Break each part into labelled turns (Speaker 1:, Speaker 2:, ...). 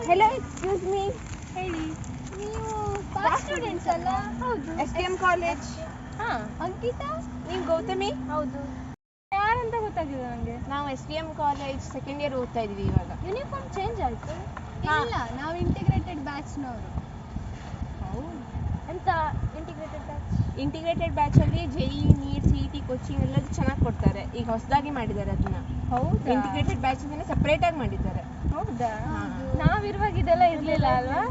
Speaker 1: Hello excuse me,
Speaker 2: ಹೇಳಿ.
Speaker 3: ನೀವು pass students ಅಲ್ಲ?
Speaker 2: ಹೌದು.
Speaker 1: STM college.
Speaker 2: ಹಾ,
Speaker 3: ಅಂಕಿತಾ?
Speaker 1: ನೀವು ಗೌತಮಿ?
Speaker 2: ಹೌದು. ಯಾರಂತ ಗೊತ್ತಾಗ್ಲಿಲ್ಲ ನಂಗೆ.
Speaker 1: ನಾವು STM ಕಾಲೇಜ್ ಸೆಕೆಂಡ್ ಇಯರ್ ಓದ್ತಾ ಇದೀವಿ ಇವಾಗ.
Speaker 2: ಯೂನಿಫಾರ್ಮ್ ಚೇಂಜ್ ಆಯ್ತು.
Speaker 3: ಇಲ್ಲ, ನಾವು ಇಂಟಿಗ್ರೇಟೆಡ್ ಬ್ಯಾಚ್ನವರು.
Speaker 2: ಎಂತ ಇಂಟಿಗ್ರೇಟೆಡ್ ಬ್ಯಾಚ್?
Speaker 1: ಇಂಟಿಗ್ರೇಟೆಡ್ ಬ್ಯಾಚ್ ಅಲ್ಲಿ JEE, NEET, CET ಕೋಚಿಂಗ್ ಎಲ್ಲದೂ ಚೆನ್ನಾಗಿ ಕೊಡ್ತಾರೆ. ಈಗ ಹೊಸದಾಗಿ ಮಾಡಿದ್ದಾರೆ ಅದನ್ನ.
Speaker 2: ಹೌದಾ?
Speaker 1: ಇಂಟಿಗ್ರೇಟೆಡ್ ಬ್ಯಾಚ್ ಅಂತಾನೆ ಸೆಪರೇಟ್ ಆಗಿ ಮಾಡಿದ್ದಾರೆ.
Speaker 2: ಹೌದಾ?
Speaker 1: ಹಾ.
Speaker 2: ನಾವಿರುವಾಗ ಇದೆಲ್ಲ ಇರ್ಲಿಲ್ಲ ಅಲ್ವಾ?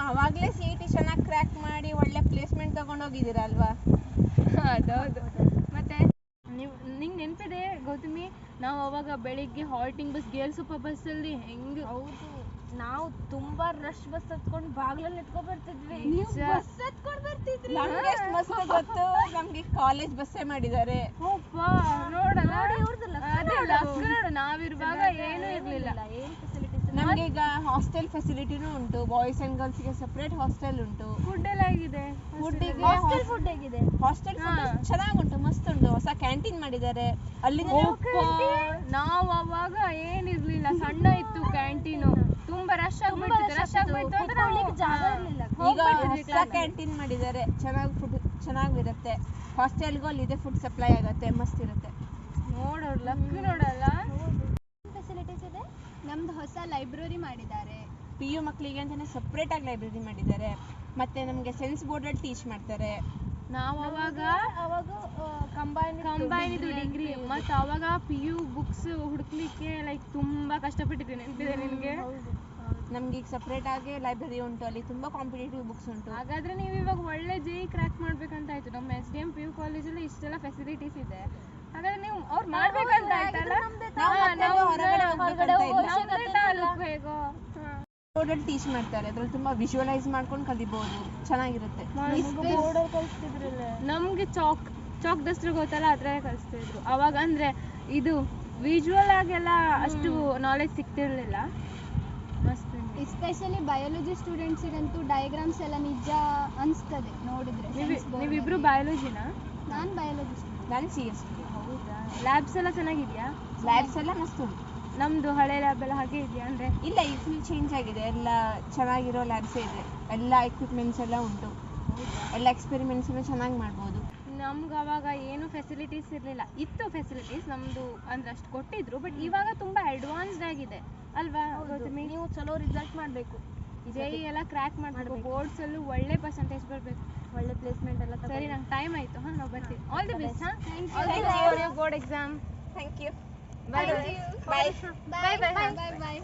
Speaker 1: ಅವಾಗಲೇ CET ಚೆನ್ನಾಗಿ ಕ್ರ್ಯಾಕ್ ಮಾಡಿ ಒಳ್ಳೆ ಪ್ಲೇಸ್ಮೆಂಟ್ ತಗೊಂಡೋಗಿದ್ದೀರಾ ಅಲ್ವಾ?
Speaker 2: ಅದೌದು. ಮತ್ತೆ ನಿಂಗೆ ನೆನಪಿದೆ ಗೌತಮಿ, ನಾವು ಅವಾಗ ಬೆಳಿಗ್ಗೆ ಹಾಲ್ಟಿಂಗ್ ಬಸ್, ಗೇಲ್ಸಪ್ಪ ಬಸ್ಸಲ್ಲಿ ಹೆಂಗೆ?
Speaker 3: ಹೌದು,
Speaker 2: ನಾವು ತುಂಬಾ ರಶ್ ಬಸ್ ಹತ್ಕೊಂಡು ಬಾಗ್ಲಲ್ಲಿ ನಿಂತ್ಕೊಂಡ್ ಬರ್ತಿದ್ವಿ.
Speaker 3: ನೀವು ಬಸ್ ಹತ್ಕೊಂಡು ಬರ್ತಿದ್ರಿ?
Speaker 1: ನಮ್ಗೆ ಎಷ್ಟು ಮಸ್ತ್ ಗೊತ್ತು, ನಮ್ಗೆ ಕಾಲೇಜ್ ಬಸ್ಸೇ ಮಾಡಿದ್ದಾರೆ.
Speaker 2: ನೋಡಲ್ಲ,
Speaker 3: ನೋಡಿ ಇವ್ರದ್ದೆಲ್ಲ
Speaker 2: ಅದೇ ಲಕ್ ನೋಡು, ನಾವಿರುವಾಗ ಏನೂ ಇರ್ಲಿಲ್ಲ.
Speaker 3: ಏನು ಫೆಸಿಲಿಟೀಸ್?
Speaker 1: ನಮ್ಗೆ ಈಗ ಹಾಸ್ಟೆಲ್ ಫೆಸಿಲಿಟಿನೂ ಉಂಟು. ಬಾಯ್ಸ್ ಅಂಡ್ ಗರ್ಲ್ಸ್ ಗೆ ಸೆಪರೇಟ್ ಹಾಸ್ಟೆಲ್ ಉಂಟು.
Speaker 2: ಫುಡ್ ಎಲ್ಲ ಆಗಿದೆ.
Speaker 3: ಹಾಸ್ಟೆಲ್ ಫುಡ್ ಹೇಗಿದೆ?
Speaker 1: ಹಾಸ್ಟೆಲ್ ಫುಡ್ ಚೆನ್ನಾಗುಂಟು, ಮಸ್ತ್ ಉಂಟು. ಹೊಸ ಕ್ಯಾಂಟೀನ್ ಮಾಡಿದ್ದಾರೆ. ಅಲ್ಲಿಂದ
Speaker 2: ನಾವು ಅವಾಗ ಏನಿರ್ಲಿಲ್ಲ, ಸಣ್ಣ ಇತ್ತು ಕ್ಯಾಂಟೀನು. ತುಂಬಾ ರಶ್ ಆಗ್ಬಿಟ್ಟಿತ್ತು. ರಶ್ ಆಗ್ಬಿಟ್ಟು ಅಂತ ನಾವು
Speaker 3: ಜಾಗ ಇರಲಿಲ್ಲ.
Speaker 1: ಈಗ ಹೊಸ ಕ್ಯಾಂಟೀನ್ ಮಾಡಿದ್ದಾರೆ. ಚೆನ್ನಾಗಿ ಫುಡ್ ಚೆನ್ನಾಗಿರುತ್ತೆ. ಹಾಸ್ಟೆಲ್ಗೂ ಅಲ್ಲಿದೆ ಫುಡ್ ಸಪ್ಲೈ ಆಗುತ್ತೆ, ಮಸ್ತ್ ಇರುತ್ತೆ.
Speaker 2: ನೋಡೋರು ಲಕ್ ನೋಡಲ್ಲ.
Speaker 3: ಫೆಸಿಲಿಟೀಸ್ ಇದೆ. ನಮ್ದು ಹೊಸ ಲೈಬ್ರರಿ ಮಾಡಿದ್ದಾರೆ.
Speaker 1: PU ಮಕ್ಕಳಿಗೆ ಅಂತಾನೆ ಸಪ್ರೇಟ್ ಆಗಿ ಲೈಬ್ರರಿ ಮಾಡಿದ್ದಾರೆ. ಮತ್ತೆ ನಮಗೆ ಸೆನ್ಸ್ ಬೋರ್ಡ್ ಅಲ್ಲಿ ಟೀಚ್ ಮಾಡ್ತಾರೆ.
Speaker 2: ನಾವು ಅವಾಗ
Speaker 3: ಕಂಬೈನ್
Speaker 2: ಇದು ಡಿಗ್ರಿ, ಮತ್ತು ಅವಾಗ PU ಬುಕ್ಸ್ ಹುಡುಕ್ಲಿಕ್ಕೆ ಲೈಕ್ ತುಂಬಾ ಕಷ್ಟಪಟ್ಟಿದ್ದೆ. ನೆನಪಿದೆ ನಿನಗೆ?
Speaker 1: ನಮ್ಗೆ ಈಗ ಸಪ್ರೇಟ್ ಆಗಿ ಲೈಬ್ರರಿ ಉಂಟು. ಅಲ್ಲಿ ತುಂಬಾ ಕಾಂಪಿಟೇಟಿವ್ ಬುಕ್ಸ್ ಉಂಟು.
Speaker 2: ಹಾಗಾದ್ರೆ ನೀವು ಇವಾಗ ಒಳ್ಳೆ JEE ಕ್ರ್ಯಾಕ್ ಮಾಡ್ಬೇಕಂತ ಆಯ್ತು. ನಮ್ಮ STM PU ಕಾಲೇಜಲ್ಲಿ ಇಷ್ಟೆಲ್ಲ ಫೆಸಿಲಿಟೀಸ್ ಇದೆ. ಹಾಗಾದ್ರೆ ನೀವು ಅವ್ರು ಮಾಡ್ಬೇಕಂತ ಆಯ್ತಲ್ಲ. ಹೇಗೋ
Speaker 1: ಬೋರ್ಡಲ್ಲಿ ಟೀಚ್ ಮಾಡ್ತಾರೆ. ಅದ್ರಲ್ಲಿ ತುಂಬಾ ವಿಜುವಲೈಸ್ ಮಾಡ್ಕೊಂಡು ಕಲಿಬಹುದು, ಚೆನ್ನಾಗಿರುತ್ತೆ.
Speaker 2: ನಮ್ಗೆ ಚಾಕ್ ಡಸ್ಟರ್ ಗೊತ್ತಲ್ಲ, ಅದ್ರಲ್ಲೇ ಕಲಿಸ್ತಿದ್ರು ಅವಾಗ. ಅಂದ್ರೆ ಇದು ವಿಜುವಲ್ ಆಗೆಲ್ಲ ಅಷ್ಟು ನಾಲೆಜ್ ಸಿಗ್ತಿರ್ಲಿಲ್ಲ. ಮಸ್ತ್.
Speaker 3: ಎಸ್ಪೆಷಲಿ ಬಯಾಲಜಿ ಸ್ಟೂಡೆಂಟ್ಸಿಗಂತೂ ಡಯಾಗ್ರಾಮ್ಸ್ ಎಲ್ಲ ನಿಜ ಅನಿಸ್ತದೆ ನೋಡಿದ್ರೆ.
Speaker 2: ನೀವಿಬ್ರು ಬಯಾಲಜಿನಾ?
Speaker 3: ನಾನು ಬಯಾಲಜಿ ಸ್ಟೂಡೆಂಟ್.
Speaker 1: ನಾನು CS.
Speaker 2: ಹೌದಾ? ಲ್ಯಾಬ್ಸ್ ಎಲ್ಲ ಚೆನ್ನಾಗಿದ್ಯಾ?
Speaker 1: ಲ್ಯಾಬ್ಸ್ ಎಲ್ಲ ಮಸ್ತ್ ಉಂಟು.
Speaker 2: ನಮ್ದು ಹಳೆ ಲ್ಯಾಬ್ ಎಲ್ಲ ಹಾಗೆ ಇದೆಯಾ? ಅಂದ್ರೆ
Speaker 1: ಇಲ್ಲ, ಈ ಫುಲ್ ಚೇಂಜ್ ಆಗಿದೆ. ಎಲ್ಲ ಚೆನ್ನಾಗಿರೋ ಲ್ಯಾಬ್ಸೇ ಇದೆ. ಎಲ್ಲ ಎಕ್ವಿಪ್ಮೆಂಟ್ಸ್ ಎಲ್ಲ ಉಂಟು. ಎಲ್ಲ ಎಕ್ಸ್ಪೆರಿಮೆಂಟ್ಸ್ ಚೆನ್ನಾಗಿ ಮಾಡ್ಬೋದು.
Speaker 2: ನಮ್ಗೆ ಅವಾಗ ಏನು ಫೆಸಿಲಿಟೀಸ್ ಇರಲಿಲ್ಲ. ಇತ್ತು ಫೆಸಿಲಿಟೀಸ್ ನಮ್ಮದು, ಅಂದ್ರೆ ಅಷ್ಟು ಕೊಟ್ಟಿದ್ರು. ಬಟ್ ಇವಾಗ ತುಂಬ ಅಡ್ವಾನ್ಸ್ಡ್ ಆಗಿದೆ ಅಲ್ವಾ ಗೌತಮಿ?
Speaker 3: ನೀವು ಚಲೋ ರಿಸಲ್ಟ್ ಮಾಡಬೇಕು.
Speaker 2: JEE ಎಲ್ಲ ಕ್ರ್ಯಾಕ್ ಮಾಡಬೇಕು. ಬೋರ್ಡ್ಸಲ್ಲೂ ಒಳ್ಳೆ ಪರ್ಸೆಂಟೇಜ್ ಬರಬೇಕು.
Speaker 3: ಒಳ್ಳೆ ಪ್ಲೇಸ್ಮೆಂಟ್ ಎಲ್ಲ.
Speaker 2: ಸರಿ, ನಂಗೆ ಟೈಮ್ ಆಯಿತು. ಹಾಂ, ನಾವು ಬರ್ತೀವಿ. All the best. ಹಾಂ,
Speaker 1: Thank you.
Speaker 2: Board exam.
Speaker 1: Thank you.
Speaker 2: Bye
Speaker 1: bye.
Speaker 2: Bye bye.
Speaker 3: Bye bye.